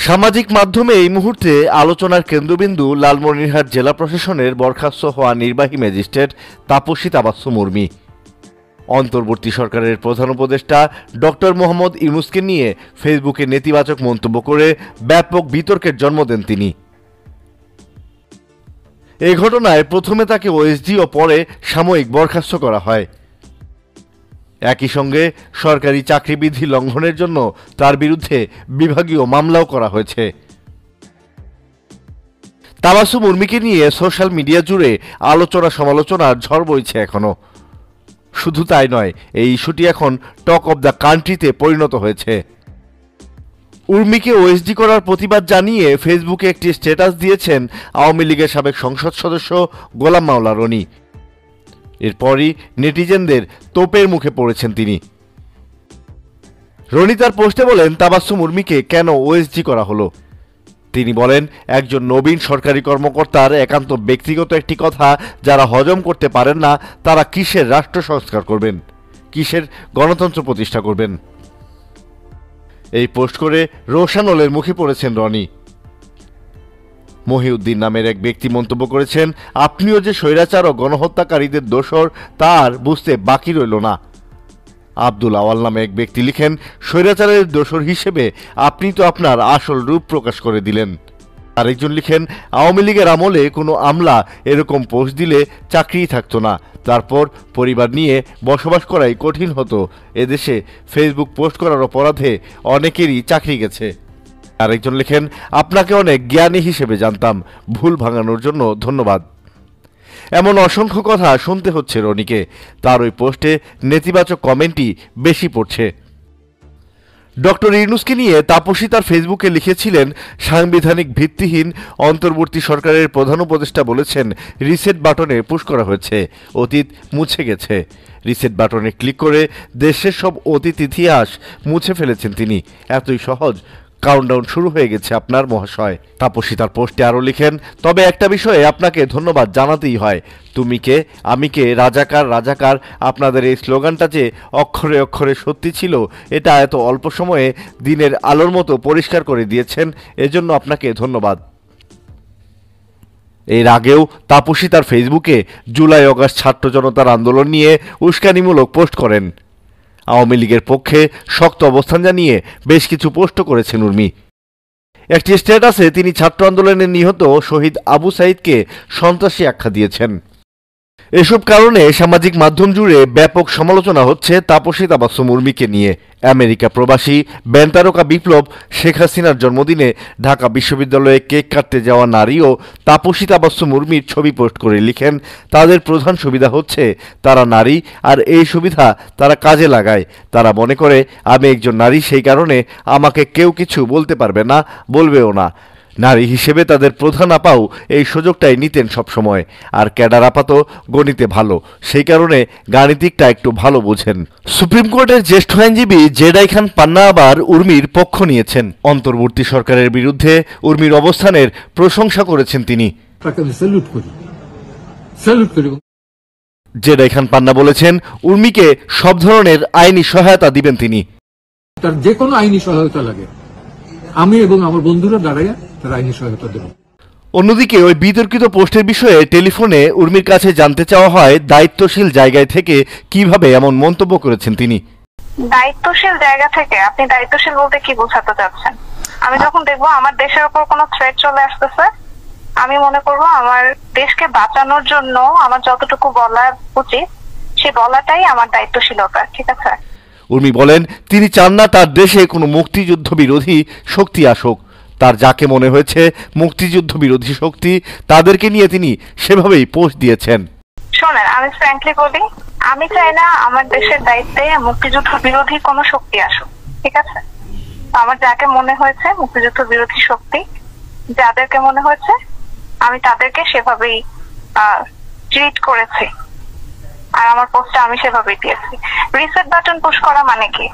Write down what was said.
সামাজিক মাধ্যমে এই মুহূর্তে আলোচনার কেন্দ্রবিন্দু লালমনিরহাট জেলা প্রশাসনের বরখাস্ত হওয়া নির্বাহী ম্যাজিস্ট্রেট তাপসী তাবাসসুম উর্মি। অন্তর্বর্তী সরকারের প্রধান উপদেষ্টা ডক্টর মোহাম্মদ ইউনূসকে নিয়ে ফেসবুকে নেতিবাচক মন্তব্য করে ব্যাপক বিতর্কের জন্ম দেন তিনি। এই ঘটনায় প্রথমে তাকে ওএসডি ও পরে সাময়িক বরখাস্ত করা হয়। একই সঙ্গে সরকারি চাকরিবিধি লঙ্ঘনের জন্য তার বিরুদ্ধে বিভাগীয় মামলাও করা হয়েছে। তাবাসসুম উর্মিকে নিয়ে সোশ্যাল মিডিয়া জুড়ে আলোচনা সমালোচনার ঝড় বইছে এখনো। শুধু তাই নয়, এই ইস্যুটি এখন টক অব দ্য কান্ট্রিতে পরিণত হয়েছে। উর্মিকে ওএসডি করার প্রতিবাদ জানিয়ে ফেসবুকে একটি স্ট্যাটাস দিয়েছেন আওয়ামী লীগের সাবেক সংসদ সদস্য গোলাম মাওলা রনি। এরপরই নেটিজেনদের তোপের মুখে পড়েছেন তিনি। রনি তার পোস্টে বলেন, তাবাসসুম উর্মিকে কেন ওএসডি করা হলো। তিনি বলেন, একজন নবীন সরকারি কর্মকর্তার একান্ত ব্যক্তিগত একটি কথা যারা হজম করতে পারেন না, তারা কিসের রাষ্ট্র সংস্কার করবেন, কিসের গণতন্ত্র প্রতিষ্ঠা করবেন। এই পোস্ট করে রোষানলের মুখে পড়েছেন রনি। মহিউদ্দিন নামের এক ব্যক্তি মন্তব্য করেছেন, আপনিও যে স্বৈরাচার ও গণহত্যাকারীদের দোসর তার বুঝতে বাকি রইল না। আব্দুল আওয়াল নামে এক ব্যক্তি লিখেন, স্বৈরাচারের দোসর হিসেবে আপনি তো আপনার আসল রূপ প্রকাশ করে দিলেন। আরেকজন লিখেন, আওয়ামী লীগের আমলে কোনো আমলা এরকম পোস্ট দিলে চাকরিই থাকতো না, তারপর পরিবার নিয়ে বসবাস করাই কঠিন হতো। এদেশে ফেসবুক পোস্ট করার অপরাধে অনেকেরই চাকরি গেছে। আরেকজন লিখেন, আপনাকে অনেক জ্ঞানী হিসেবে জানতাম, ভুল ভাঙানোর জন্য ধন্যবাদ। এমন অসংখ্য কথা শুনতে হচ্ছে রনিকে। তার ওই পোস্টে নেতিবাচক কমেন্টই বেশি পড়ছে। ডক্টর ইউনূসকে নিয়ে তাপসী তার ফেসবুকে লিখেছিলেন, সাংবিধানিক ভিত্তিহীন অন্তর্বর্তী সরকারের প্রধান উপদেষ্টা বলেছেন রিসেট বাটনে পুশ করা হয়েছে, অতীত মুছে গেছে। রিসেট বাটনে ক্লিক করে দেশের সব অতীত ইতিহাস মুছে ফেলেছেন তিনি। এতই সহজ, কাউন্টডাউন শুরু হয়ে গেছে আপনার মহাশয়। তাপসী তার পোস্টে আরও লিখেন, তবে একটা বিষয়ে আপনাকে ধন্যবাদ জানাতেই হয়, তুমি কে আমি কে, রাজাকার রাজাকার, আপনাদের এই স্লোগানটা যে অক্ষরে অক্ষরে সত্যি ছিল, এটা এত অল্প সময়ে দিনের আলোর মতো পরিষ্কার করে দিয়েছেন, এজন্য আপনাকে ধন্যবাদ। এর আগেও তাপসী তার ফেসবুকে জুলাই অগাস্ট ছাত্র জনতার আন্দোলন নিয়ে উস্কানিমূলক পোস্ট করেন। আওয়ামী লীগের পক্ষে শক্ত অবস্থান জানিয়ে বেশ কিছু পোস্ট করেছেন উর্মি। একটি স্ট্যাটাসে তিনি ছাত্র আন্দোলনে নিহত শহীদ আবু সাইদকে সন্ত্রাসী আখ্যা দিয়েছেন। এসব কারণে সামাজিক মাধ্যম জুড়ে ব্যাপক সমালোচনা হচ্ছে তাপসী তাবাসসুম উর্মিকে নিয়ে। আমেরিকা প্রবাসী ব্যান্ড তারকা বিপ্লব শেখ হাসিনার জন্মদিনে ঢাকা বিশ্ববিদ্যালয়ে কেক কাটতে যাওয়া নারীও তাপসী তাবাসসুম উর্মির ছবি পোস্ট করে লিখেন, তাদের প্রধান সুবিধা হচ্ছে তারা নারী, আর এই সুবিধা তারা কাজে লাগায়। তারা মনে করে আমি একজন নারী, সেই কারণে আমাকে কেউ কিছু বলতে পারবে না, বলবেও না। নারী হিসেবে তাদের প্রধান আপাও এই সুযোগটাই নিতেন সবসময়। আর ক্যাডার আপা তো গণিতে ভালো, সেই কারণে গাণিতিকটা একটু ভালো বোঝেন। সুপ্রিম কোর্টের জ্যেষ্ঠ আইনজীবী জেডাই খান পান্না আবার উর্মির পক্ষ নিয়েছেন। অন্তর্বর্তী সরকারের বিরুদ্ধে উর্মির অবস্থানের প্রশংসা করেছেন তিনি। জেডাই খান পান্না বলেছেন, উর্মিকে সব ধরনের আইনি সহায়তা দিবেন তিনি। তার যে কোনো আইনি সহায়তা লাগে আমি এবং আমার বন্ধুরা দাঁড়াইয়া তার আইনি সহায়তা দেব। অন্যদিকে ওই বিতর্কিত পোস্টের বিষয়ে টেলিফোনে উর্মির কাছে জানতে চাওয়া হয়, দায়িত্বশীল জায়গায় থেকে কিভাবে এমন মন্তব্য করেছেন তিনি। দায়িত্বশীল জায়গা থেকে আপনি দায়িত্বশীল বলতে কি বোঝাতে চাচ্ছেন? আমি যখন দেখবো আমার দেশের উপর কোনো থ্রেট চলে আসতেছে, আমি মনে করবো আমার দেশকে বাঁচানোর জন্য আমার যতটুকু বলা উচিত সে বলাটাই আমার দায়িত্বশীলতা। ঠিক আছে। উর্মি বলেন, তিনি চান না তার দেশে কোনো মুক্তিযুদ্ধ বিরোধী শক্তি আসুক। তার যাকে মনে হয়েছে মুক্তিযুদ্ধ বিরোধী শক্তি, তাদেরকে নিয়ে তিনি সেভাবেই পোস্ট দিয়েছেন। শোনেন, আমি ফ্র্যাঙ্কলি বলি, আমি চাই না আমার দেশের দায়িত্বে মুক্তিযুদ্ধ বিরোধী কোনো শক্তি আসুক। ঠিক আছে। আমার যাকে মনে হয়েছে মুক্তিযুদ্ধ বিরোধী শক্তি, যাদেরকে মনে হয়েছে আমি তাদেরকে সেভাবেই ট্রিট করেছি, আর আমার পোস্টটা আমি সেভাবেই দিয়েছি। রিসেট বাটন পুশ করা মানে কি?